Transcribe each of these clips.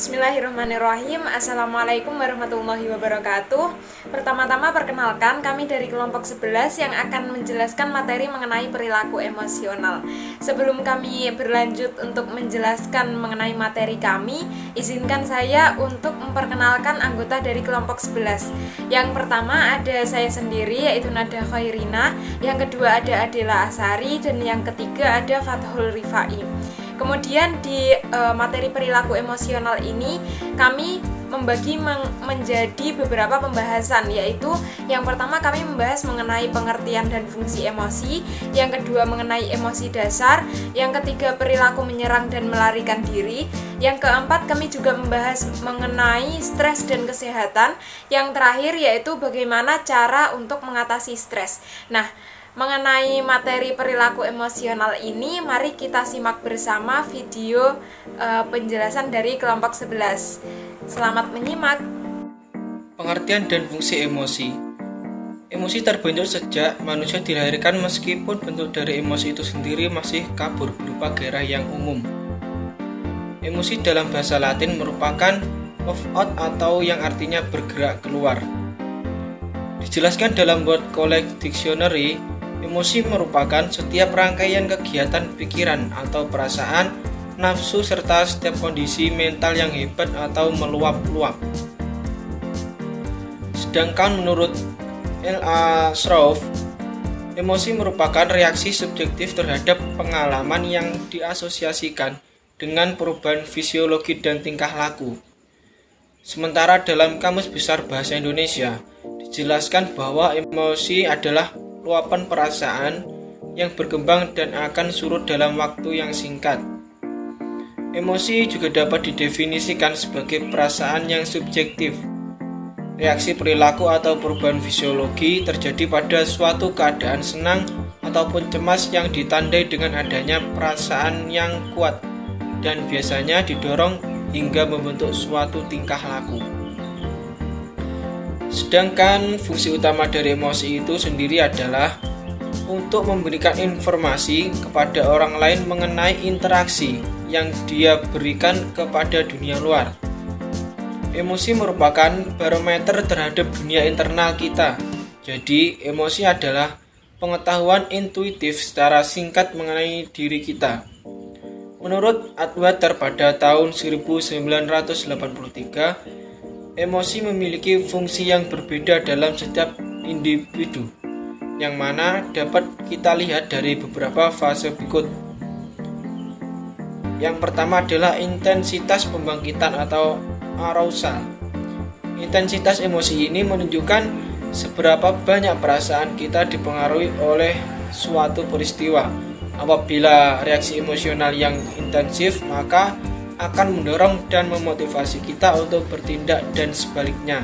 Bismillahirrahmanirrahim. Assalamualaikum warahmatullahi wabarakatuh. Pertama-tama perkenalkan, kami dari kelompok 11 yang akan menjelaskan materi mengenai perilaku emosional. Sebelum kami berlanjut untuk menjelaskan mengenai materi kami, izinkan saya untuk memperkenalkan anggota dari kelompok 11. Yang pertama ada saya sendiri, yaitu Nada Khairina. Yang kedua ada Adela Asari, dan yang ketiga ada Fathul Rifai. Kemudian di materi perilaku emosional ini kami membagi menjadi beberapa pembahasan, yaitu yang pertama kami membahas mengenai pengertian dan fungsi emosi, yang kedua mengenai emosi dasar, yang ketiga perilaku menyerang dan melarikan diri, yang keempat kami juga membahas mengenai stres dan kesehatan, yang terakhir yaitu bagaimana cara untuk mengatasi stres. Nah, mengenai materi perilaku emosional ini, mari kita simak bersama video penjelasan dari kelompok 11. Selamat menyimak. Pengertian dan fungsi emosi. Emosi terbentuk sejak manusia dilahirkan, meskipun bentuk dari emosi itu sendiri masih kabur berupa gairah yang umum. Emosi dalam bahasa Latin merupakan move out atau yang artinya bergerak keluar. Dijelaskan dalam Word Collect Dictionary, emosi merupakan setiap rangkaian kegiatan pikiran atau perasaan, nafsu, serta setiap kondisi mental yang hebat atau meluap-luap. Sedangkan menurut L.A. Schroff, emosi merupakan reaksi subjektif terhadap pengalaman yang diasosiasikan dengan perubahan fisiologi dan tingkah laku. Sementara dalam Kamus Besar Bahasa Indonesia, dijelaskan bahwa emosi adalah luapan perasaan yang berkembang dan akan surut dalam waktu yang singkat. Emosi juga dapat didefinisikan sebagai perasaan yang subjektif. Reaksi perilaku atau perubahan fisiologi terjadi pada suatu keadaan senang ataupun cemas yang ditandai dengan adanya perasaan yang kuat dan biasanya didorong hingga membentuk suatu tingkah laku. Sedangkan fungsi utama dari emosi itu sendiri adalah untuk memberikan informasi kepada orang lain mengenai interaksi yang dia berikan kepada dunia luar. Emosi merupakan barometer terhadap dunia internal kita. Jadi, emosi adalah pengetahuan intuitif secara singkat mengenai diri kita. Menurut Atwater pada tahun 1983, emosi memiliki fungsi yang berbeda dalam setiap individu, yang mana dapat kita lihat dari beberapa fase berikut. Yang pertama adalah intensitas pembangkitan atau arousal. Intensitas emosi ini menunjukkan seberapa banyak perasaan kita dipengaruhi oleh suatu peristiwa. Apabila reaksi emosional yang intensif, maka akan mendorong dan memotivasi kita untuk bertindak dan sebaliknya.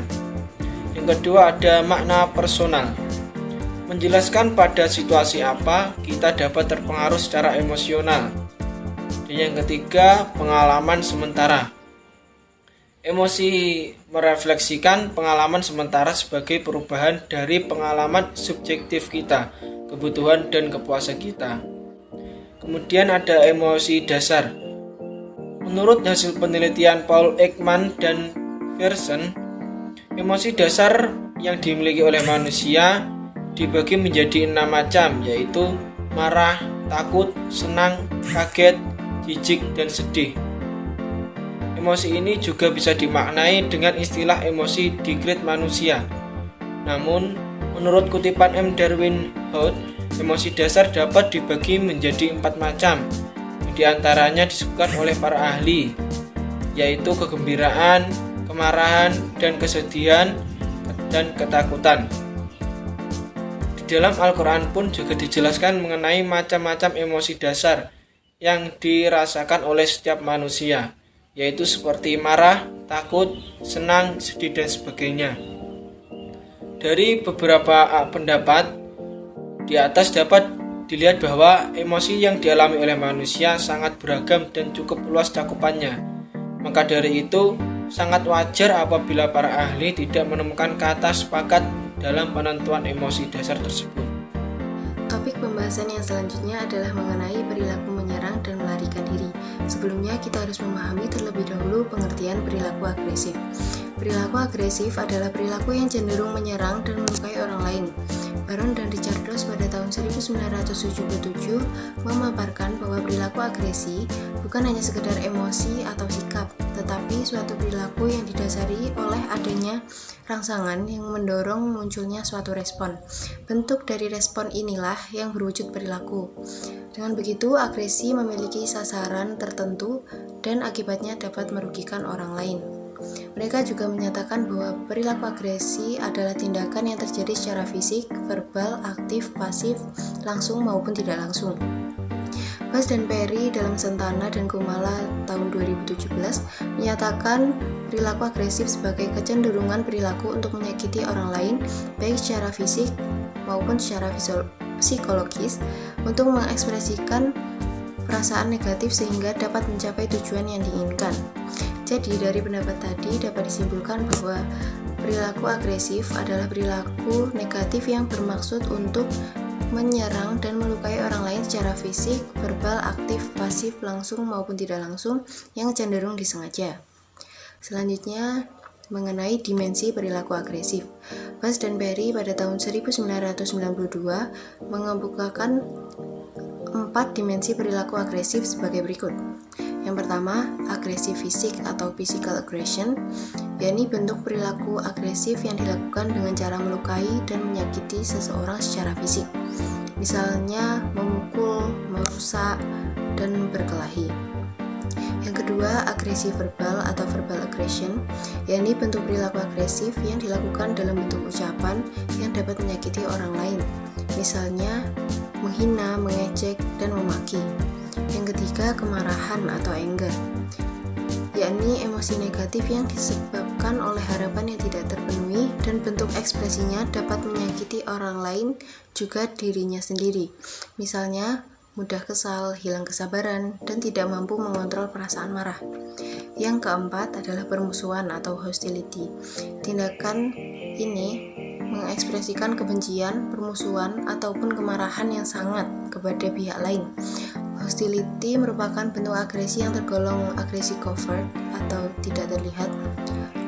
Yang kedua ada makna personal. Menjelaskan pada situasi apa kita dapat terpengaruh secara emosional. Dan yang ketiga, pengalaman sementara. Emosi merefleksikan pengalaman sementara sebagai perubahan dari pengalaman subjektif kita, kebutuhan dan kepuasan kita. Kemudian ada emosi dasar. Menurut hasil penelitian Paul Ekman dan Pearson, emosi dasar yang dimiliki oleh manusia dibagi menjadi 6 macam, yaitu marah, takut, senang, kaget, jijik, dan sedih. Emosi ini juga bisa dimaknai dengan istilah emosi dikrit manusia. Namun, menurut kutipan M. Darwin Hout, emosi dasar dapat dibagi menjadi 4 macam. Di antaranya disebutkan oleh para ahli, yaitu kegembiraan, kemarahan, dan kesedihan, dan ketakutan. Di dalam Al-Quran pun juga dijelaskan mengenai macam-macam emosi dasar yang dirasakan oleh setiap manusia, yaitu seperti marah, takut, senang, sedih, dan sebagainya. Dari beberapa pendapat di atas dapat dilihat bahwa emosi yang dialami oleh manusia sangat beragam dan cukup luas cakupannya. Maka dari itu, sangat wajar apabila para ahli tidak menemukan kata sepakat dalam penentuan emosi dasar tersebut. Topik pembahasan yang selanjutnya adalah mengenai perilaku menyerang dan melarikan diri. Sebelumnya kita harus memahami terlebih dahulu pengertian perilaku agresif. Perilaku agresif adalah perilaku yang cenderung menyerang dan melukai orang lain. Baron dan Richard Ross pada tahun 1977 memaparkan bahwa perilaku agresi bukan hanya sekedar emosi atau sikap, tetapi suatu perilaku yang didasari oleh adanya rangsangan yang mendorong munculnya suatu respon. Bentuk dari respon inilah yang berwujud perilaku. Dengan begitu, agresi memiliki sasaran tertentu dan akibatnya dapat merugikan orang lain. Mereka juga menyatakan bahwa perilaku agresi adalah tindakan yang terjadi secara fisik, verbal, aktif, pasif, langsung maupun tidak langsung. Bass dan Perry dalam Sentana dan Kumala tahun 2017 menyatakan perilaku agresif sebagai kecenderungan perilaku untuk menyakiti orang lain baik secara fisik maupun secara psikologis untuk mengekspresikan perasaan negatif sehingga dapat mencapai tujuan yang diinginkan. Jadi dari pendapat tadi dapat disimpulkan bahwa perilaku agresif adalah perilaku negatif yang bermaksud untuk menyerang dan melukai orang lain secara fisik, verbal, aktif, pasif, langsung maupun tidak langsung yang cenderung disengaja. Selanjutnya mengenai dimensi perilaku agresif. Bass dan Perry pada tahun 1992 mengemukakan 4 dimensi perilaku agresif sebagai berikut. Yang pertama, agresi fisik atau physical aggression, yakni bentuk perilaku agresif yang dilakukan dengan cara melukai dan menyakiti seseorang secara fisik. Misalnya memukul, merusak, dan berkelahi. Yang kedua, agresi verbal atau verbal aggression, yakni bentuk perilaku agresif yang dilakukan dalam bentuk ucapan yang dapat menyakiti orang lain. Misalnya menghina, mengejek, dan memaki. Yang ketiga, kemarahan atau anger, yakni emosi negatif yang disebabkan oleh harapan yang tidak terpenuhi dan bentuk ekspresinya dapat menyakiti orang lain juga dirinya sendiri. Misalnya, mudah kesal, hilang kesabaran, dan tidak mampu mengontrol perasaan marah. Yang keempat adalah permusuhan atau hostility. Tindakan ini mengekspresikan kebencian, permusuhan, ataupun kemarahan yang sangat kepada pihak lain. Hostility merupakan bentuk agresi yang tergolong agresi covert atau tidak terlihat.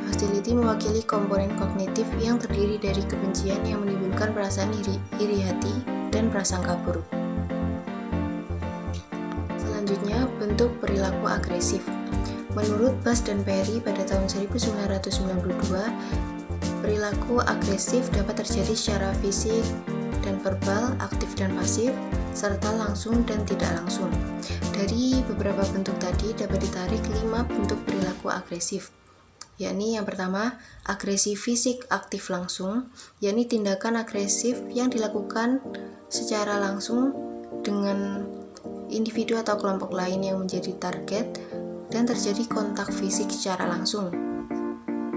Hostility mewakili komponen kognitif yang terdiri dari kebencian yang menimbulkan perasaan iri hati dan prasangka buruk. Selanjutnya, bentuk perilaku agresif. Menurut Bass dan Perry pada tahun 1992, perilaku agresif dapat terjadi secara fisik dan verbal, aktif dan pasif, serta langsung dan tidak langsung. Dari beberapa bentuk tadi dapat ditarik 5 bentuk perilaku agresif, yakni yang pertama, agresi fisik aktif langsung, yakni tindakan agresif yang dilakukan secara langsung dengan individu atau kelompok lain yang menjadi target dan terjadi kontak fisik secara langsung,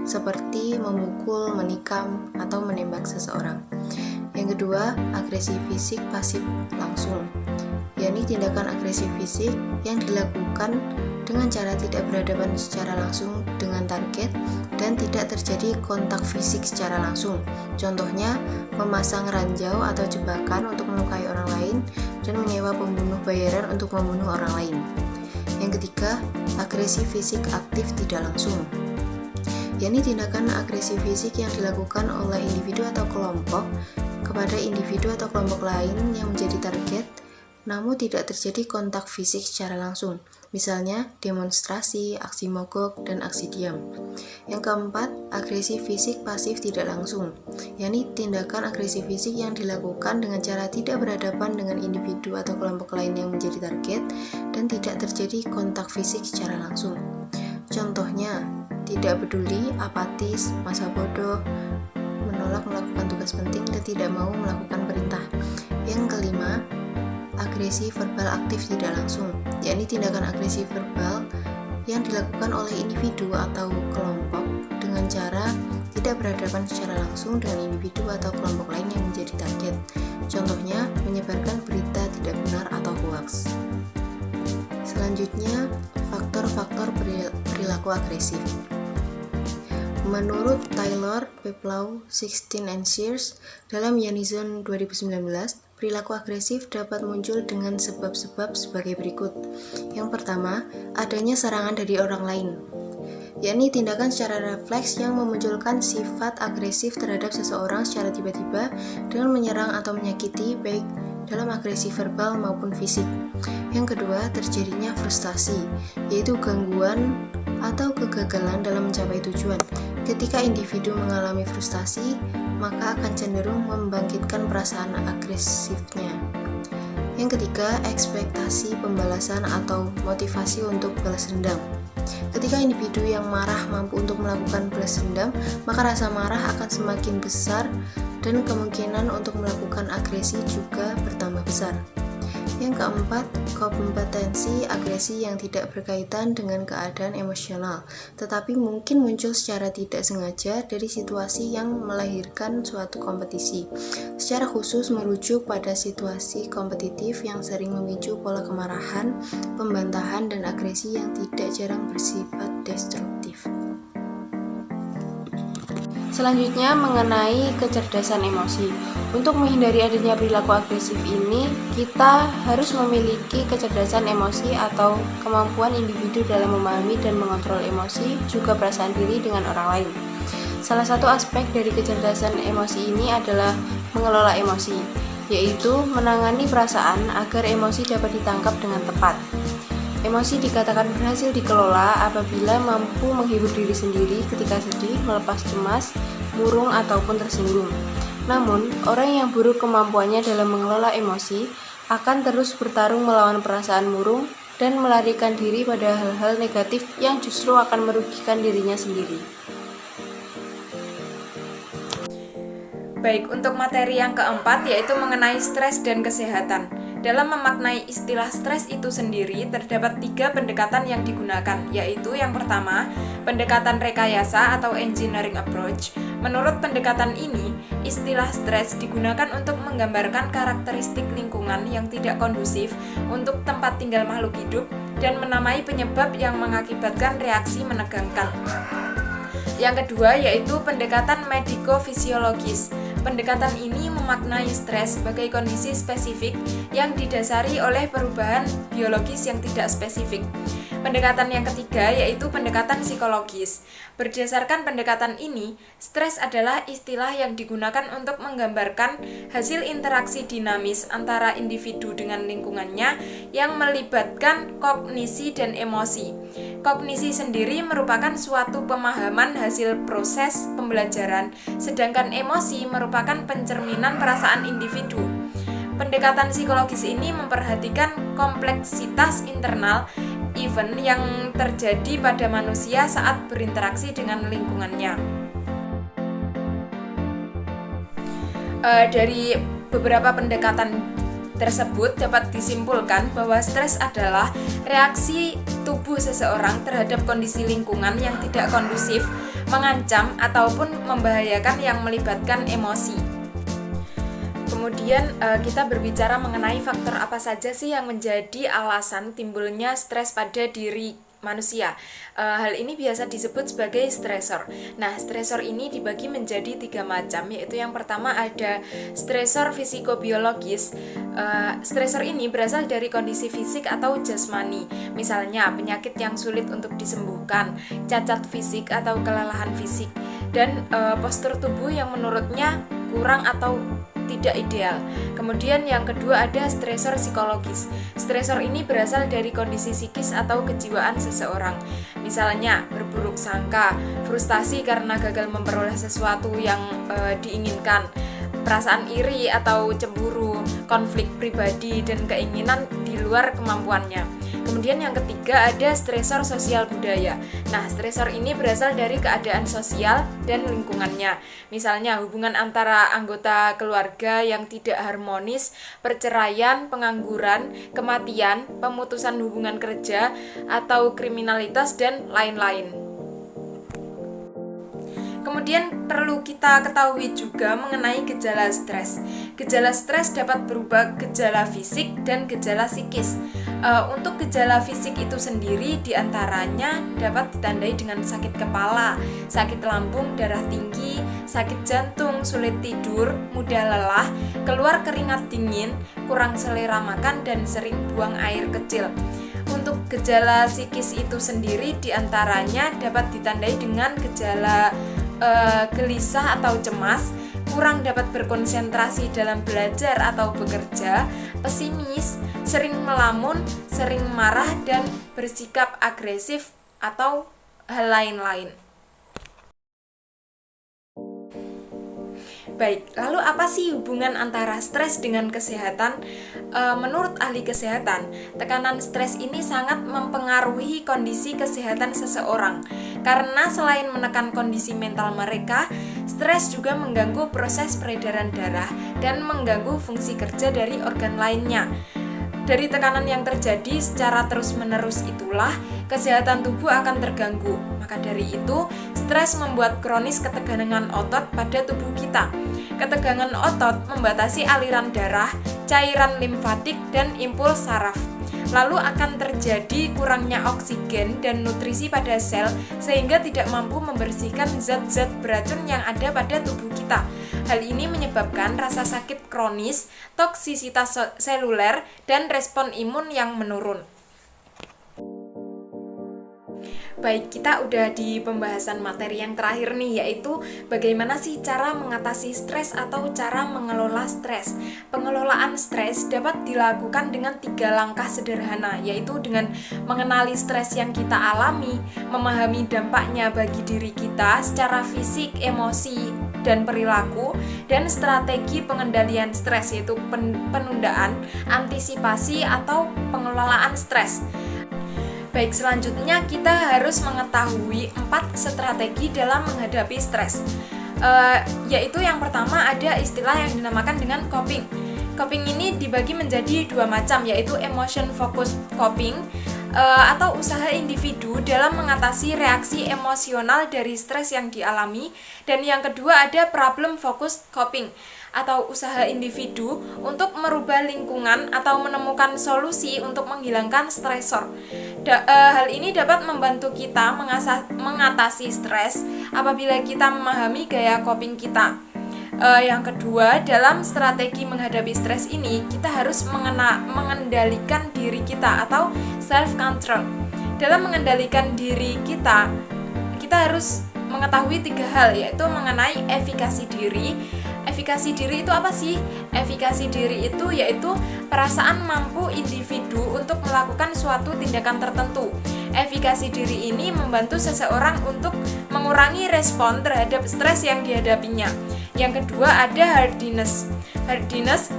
seperti memukul, menikam, atau menembak seseorang. Yang kedua, agresi fisik pasif langsung, yakni tindakan agresi fisik yang dilakukan dengan cara tidak berhadapan secara langsung dengan target dan tidak terjadi kontak fisik secara langsung. Contohnya, memasang ranjau atau jebakan untuk melukai orang lain dan menyewa pembunuh bayaran untuk membunuh orang lain. Yang ketiga, agresi fisik aktif tidak langsung, yakni tindakan agresi fisik yang dilakukan oleh individu atau kelompok kepada individu atau kelompok lain yang menjadi target, namun tidak terjadi kontak fisik secara langsung, misalnya demonstrasi, aksi mogok, dan aksi diam. Yang keempat, agresi fisik pasif tidak langsung, yakni tindakan agresi fisik yang dilakukan dengan cara tidak berhadapan dengan individu atau kelompok lain yang menjadi target dan tidak terjadi kontak fisik secara langsung. Contohnya, tidak peduli, apatis, masa bodoh, menolak melakukan tugas penting dan tidak mau melakukan perintah. Yang kelima, agresi verbal aktif tidak langsung, yakni tindakan agresi verbal yang dilakukan oleh individu atau kelompok dengan cara tidak berhadapan secara langsung dengan individu atau kelompok lain yang menjadi target. Contohnya, menyebarkan berita tidak benar atau hoax. Selanjutnya, faktor-faktor perilaku agresif. Menurut Taylor, Peplau, Sixteen and Sears dalam Unison 2019, Perilaku agresif dapat muncul dengan sebab-sebab sebagai berikut. Yang pertama, adanya serangan dari orang lain, yakni tindakan secara refleks yang memunculkan sifat agresif terhadap seseorang secara tiba-tiba dengan menyerang atau menyakiti baik dalam agresi verbal maupun fisik. Yang kedua, terjadinya frustasi, yaitu gangguan atau kegagalan dalam mencapai tujuan. Ketika individu mengalami frustasi, maka akan cenderung membangkitkan perasaan agresifnya. Yang ketiga, ekspektasi pembalasan atau motivasi untuk balas dendam. Ketika individu yang marah mampu untuk melakukan balas dendam, maka rasa marah akan semakin besar dan kemungkinan untuk melakukan agresi juga bertambah besar. Yang keempat, kompetensi agresi yang tidak berkaitan dengan keadaan emosional, tetapi mungkin muncul secara tidak sengaja dari situasi yang melahirkan suatu kompetisi. Secara khusus merujuk pada situasi kompetitif yang sering memicu pola kemarahan, pembantahan, dan agresi yang tidak jarang bersifat destruktif. Selanjutnya mengenai kecerdasan emosi. Untuk menghindari adanya perilaku agresif ini, kita harus memiliki kecerdasan emosi atau kemampuan individu dalam memahami dan mengontrol emosi, juga perasaan diri dengan orang lain. Salah satu aspek dari kecerdasan emosi ini adalah mengelola emosi, yaitu menangani perasaan agar emosi dapat ditangkap dengan tepat. Emosi dikatakan berhasil dikelola apabila mampu menghibur diri sendiri ketika sedih, melepas cemas, murung, ataupun tersinggung. Namun, orang yang buruk kemampuannya dalam mengelola emosi akan terus bertarung melawan perasaan murung dan melarikan diri pada hal-hal negatif yang justru akan merugikan dirinya sendiri. Baik, untuk materi yang keempat yaitu mengenai stres dan kesehatan. Dalam memaknai istilah stres itu sendiri, terdapat 3 pendekatan yang digunakan, yaitu yang pertama, pendekatan rekayasa atau engineering approach. Menurut pendekatan ini, istilah stres digunakan untuk menggambarkan karakteristik lingkungan yang tidak kondusif untuk tempat tinggal makhluk hidup dan menamai penyebab yang mengakibatkan reaksi menegangkan. Yang kedua yaitu pendekatan mediko-fisiologis. Pendekatan ini memaknai stres sebagai kondisi spesifik yang didasari oleh perubahan biologis yang tidak spesifik. Pendekatan yang ketiga yaitu pendekatan psikologis. Berdasarkan pendekatan ini, stres adalah istilah yang digunakan untuk menggambarkan hasil interaksi dinamis antara individu dengan lingkungannya yang melibatkan kognisi dan emosi. Kognisi sendiri merupakan suatu pemahaman hasil proses pembelajaran, sedangkan emosi merupakan pencerminan perasaan individu. Pendekatan psikologis ini memperhatikan kompleksitas internal event yang terjadi pada manusia saat berinteraksi dengan lingkungannya. Dari beberapa pendekatan tersebut dapat disimpulkan bahwa stres adalah reaksi tubuh seseorang terhadap kondisi lingkungan yang tidak kondusif, mengancam ataupun membahayakan yang melibatkan emosi. Kemudian kita berbicara mengenai faktor apa saja sih yang menjadi alasan timbulnya stres pada diri manusia. Hal ini biasa disebut sebagai stresor. Nah, stresor ini dibagi menjadi 3 macam, yaitu yang pertama ada stresor fisikobiologis. Stresor ini berasal dari kondisi fisik atau jasmani, misalnya penyakit yang sulit untuk disembuhkan, cacat fisik atau kelelahan fisik, dan postur tubuh yang menurutnya kurang atau tidak ideal. Kemudian yang kedua ada stresor psikologis. Stresor ini berasal dari kondisi psikis atau kejiwaan seseorang. Misalnya berburuk sangka, frustasi karena gagal memperoleh sesuatu yang diinginkan, perasaan iri atau cemburu, konflik pribadi dan keinginan di luar kemampuannya. Kemudian yang ketiga ada stresor sosial budaya. Nah, stresor ini berasal dari keadaan sosial dan lingkungannya. Misalnya hubungan antara anggota keluarga yang tidak harmonis, perceraian, pengangguran, kematian, pemutusan hubungan kerja, atau kriminalitas dan lain-lain. Kemudian perlu kita ketahui juga mengenai gejala stres. Gejala stres dapat berupa gejala fisik dan gejala psikis. Untuk gejala fisik itu sendiri diantaranya dapat ditandai dengan sakit kepala, sakit lambung, darah tinggi, sakit jantung, sulit tidur, mudah lelah, keluar keringat dingin, kurang selera makan, dan sering buang air kecil. Untuk gejala psikis itu sendiri diantaranya dapat ditandai dengan gejala gelisah atau cemas, kurang dapat berkonsentrasi dalam belajar atau bekerja, pesimis, sering melamun, sering marah, dan bersikap agresif atau hal lain-lain. Baik, lalu apa sih hubungan antara stres dengan kesehatan? Menurut ahli kesehatan, tekanan stres ini sangat mempengaruhi kondisi kesehatan seseorang. Karena selain menekan kondisi mental mereka, stres juga mengganggu proses peredaran darah dan mengganggu fungsi kerja dari organ lainnya. Dari tekanan yang terjadi secara terus-menerus itulah kesehatan tubuh akan terganggu. Maka dari itu, stres membuat kronis ketegangan otot pada tubuh kita. Ketegangan otot membatasi aliran darah, cairan limfatik, dan impuls saraf. Lalu akan terjadi kurangnya oksigen dan nutrisi pada sel sehingga tidak mampu membersihkan zat-zat beracun yang ada pada tubuh kita. Hal ini menyebabkan rasa sakit kronis, toksisitas seluler, dan respon imun yang menurun. Baik, kita udah di pembahasan materi yang terakhir nih, yaitu bagaimana sih cara mengatasi stres atau cara mengelola stres. Pengelolaan stres dapat dilakukan dengan 3 langkah sederhana, yaitu dengan mengenali stres yang kita alami, memahami dampaknya bagi diri kita secara fisik, emosi, dan perilaku, dan strategi pengendalian stres, yaitu penundaan, antisipasi, atau pengelolaan stres. Baik, selanjutnya kita harus mengetahui 4 strategi dalam menghadapi stres. Yaitu yang pertama ada istilah yang dinamakan dengan coping. Coping ini dibagi menjadi 2 macam, yaitu emotion focused coping atau usaha individu dalam mengatasi reaksi emosional dari stres yang dialami, dan yang kedua ada problem focused coping atau usaha individu untuk merubah lingkungan atau menemukan solusi untuk menghilangkan stresor. Hal ini dapat membantu kita mengatasi stres apabila kita memahami gaya coping kita. Yang kedua, dalam strategi menghadapi stres ini, kita harus mengendalikan diri kita atau self-control. Dalam mengendalikan diri kita harus mengetahui 3 hal, yaitu mengenai efikasi diri. Efikasi diri itu apa sih? Efikasi diri itu yaitu perasaan mampu individu untuk melakukan suatu tindakan tertentu. Efikasi diri ini membantu seseorang untuk mengurangi respon terhadap stres yang dihadapinya. Yang kedua ada hardiness. Hardiness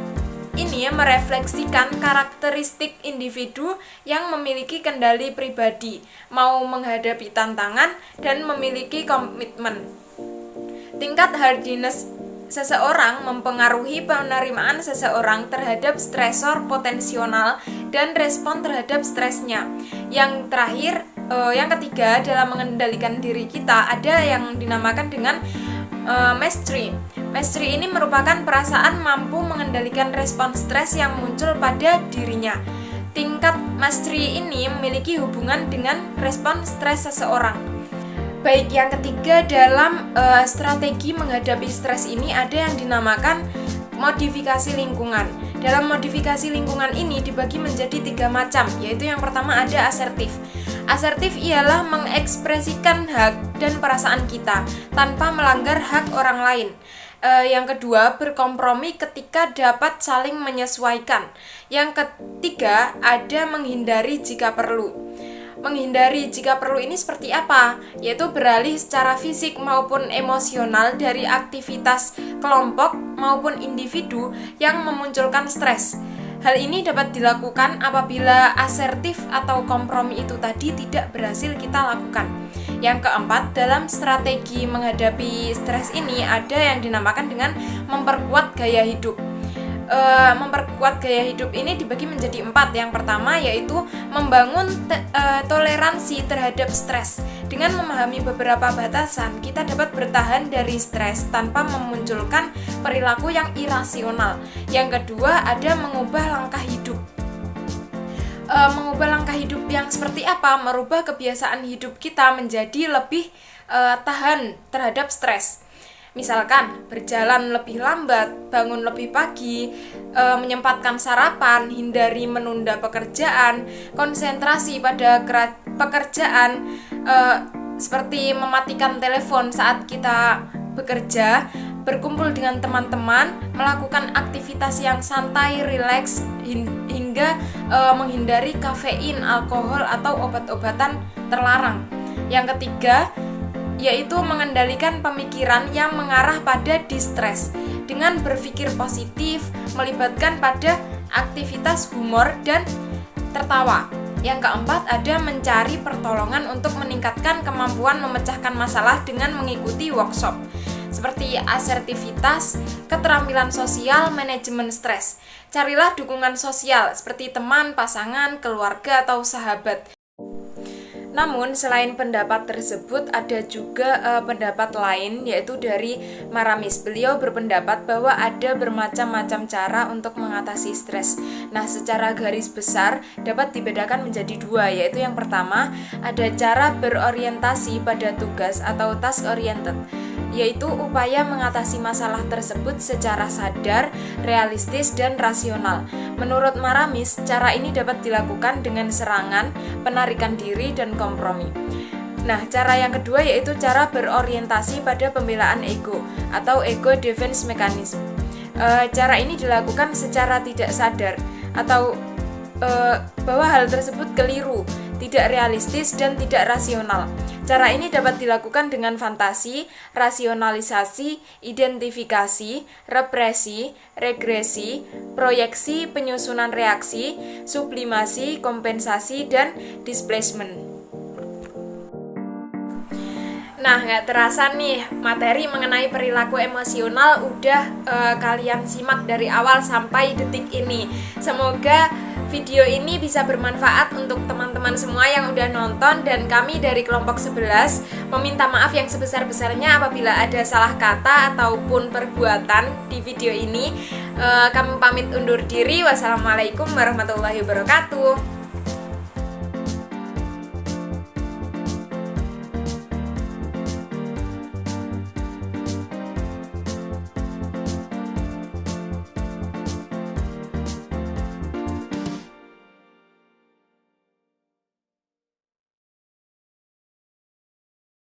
ini merefleksikan karakteristik individu yang memiliki kendali pribadi, mau menghadapi tantangan, dan memiliki komitmen. Tingkat hardiness seseorang mempengaruhi penerimaan seseorang terhadap stresor potensial dan respon terhadap stresnya. Yang terakhir, yang ketiga dalam mengendalikan diri kita ada yang dinamakan dengan mastery. Mastery ini merupakan perasaan mampu mengendalikan respon stres yang muncul pada dirinya. Tingkat mastery ini memiliki hubungan dengan respon stres seseorang. Baik, yang ketiga dalam strategi menghadapi stres ini ada yang dinamakan modifikasi lingkungan. Dalam modifikasi lingkungan ini dibagi menjadi 3 macam, yaitu yang pertama ada asertif. Asertif ialah mengekspresikan hak dan perasaan kita tanpa melanggar hak orang lain. Yang kedua, berkompromi ketika dapat saling menyesuaikan. Yang ketiga, ada menghindari jika perlu. Menghindari jika perlu ini seperti apa? Yaitu beralih secara fisik maupun emosional dari aktivitas kelompok maupun individu yang memunculkan stres. Hal ini dapat dilakukan apabila asertif atau kompromi itu tadi tidak berhasil kita lakukan. Yang keempat, dalam strategi menghadapi stres ini ada yang dinamakan dengan memperkuat gaya hidup. Memperkuat gaya hidup ini dibagi menjadi 4. Yang pertama yaitu membangun toleransi terhadap stres. Dengan memahami beberapa batasan, kita dapat bertahan dari stres tanpa memunculkan perilaku yang irasional. Yang kedua ada mengubah langkah hidup. Mengubah langkah hidup yang seperti apa? Merubah kebiasaan hidup kita menjadi lebih tahan terhadap stres. Misalkan berjalan lebih lambat, bangun lebih pagi, menyempatkan sarapan, hindari menunda pekerjaan, konsentrasi pada pekerjaan, seperti mematikan telepon saat kita bekerja, berkumpul dengan teman-teman, melakukan aktivitas yang santai, rileks, hingga menghindari kafein, alkohol, atau obat-obatan terlarang. Yang ketiga, yaitu mengendalikan pemikiran yang mengarah pada distres dengan berpikir positif, melibatkan pada aktivitas humor dan tertawa. Yang keempat, ada mencari pertolongan untuk meningkatkan kemampuan memecahkan masalah dengan mengikuti workshop seperti asertivitas, keterampilan sosial, manajemen stres. Carilah dukungan sosial seperti teman, pasangan, keluarga, atau sahabat. Namun, selain pendapat tersebut, ada juga pendapat lain, yaitu dari Maramis. Beliau berpendapat bahwa ada bermacam-macam cara untuk mengatasi stres. Nah, secara garis besar dapat dibedakan menjadi dua, yaitu yang pertama, ada cara berorientasi pada tugas atau task oriented, yaitu upaya mengatasi masalah tersebut secara sadar, realistis, dan rasional. Menurut Maramis, cara ini dapat dilakukan dengan serangan, penarikan diri, dan kompromi. Nah, cara yang kedua yaitu cara berorientasi pada pembelaan ego atau ego defense mechanism. Cara ini dilakukan secara tidak sadar atau bahwa hal tersebut keliru, tidak realistis, dan tidak rasional. Cara ini dapat dilakukan dengan fantasi, rasionalisasi, identifikasi, represi, regresi, proyeksi, penyusunan reaksi, sublimasi, kompensasi, dan displacement. Nah, nggak terasa nih, materi mengenai perilaku emosional udah kalian simak dari awal sampai detik ini. Semoga video ini bisa bermanfaat untuk teman-teman semua yang udah nonton, dan kami dari kelompok 11 meminta maaf yang sebesar-besarnya apabila ada salah kata ataupun perbuatan di video ini. Kami pamit undur diri. Wassalamualaikum warahmatullahi wabarakatuh.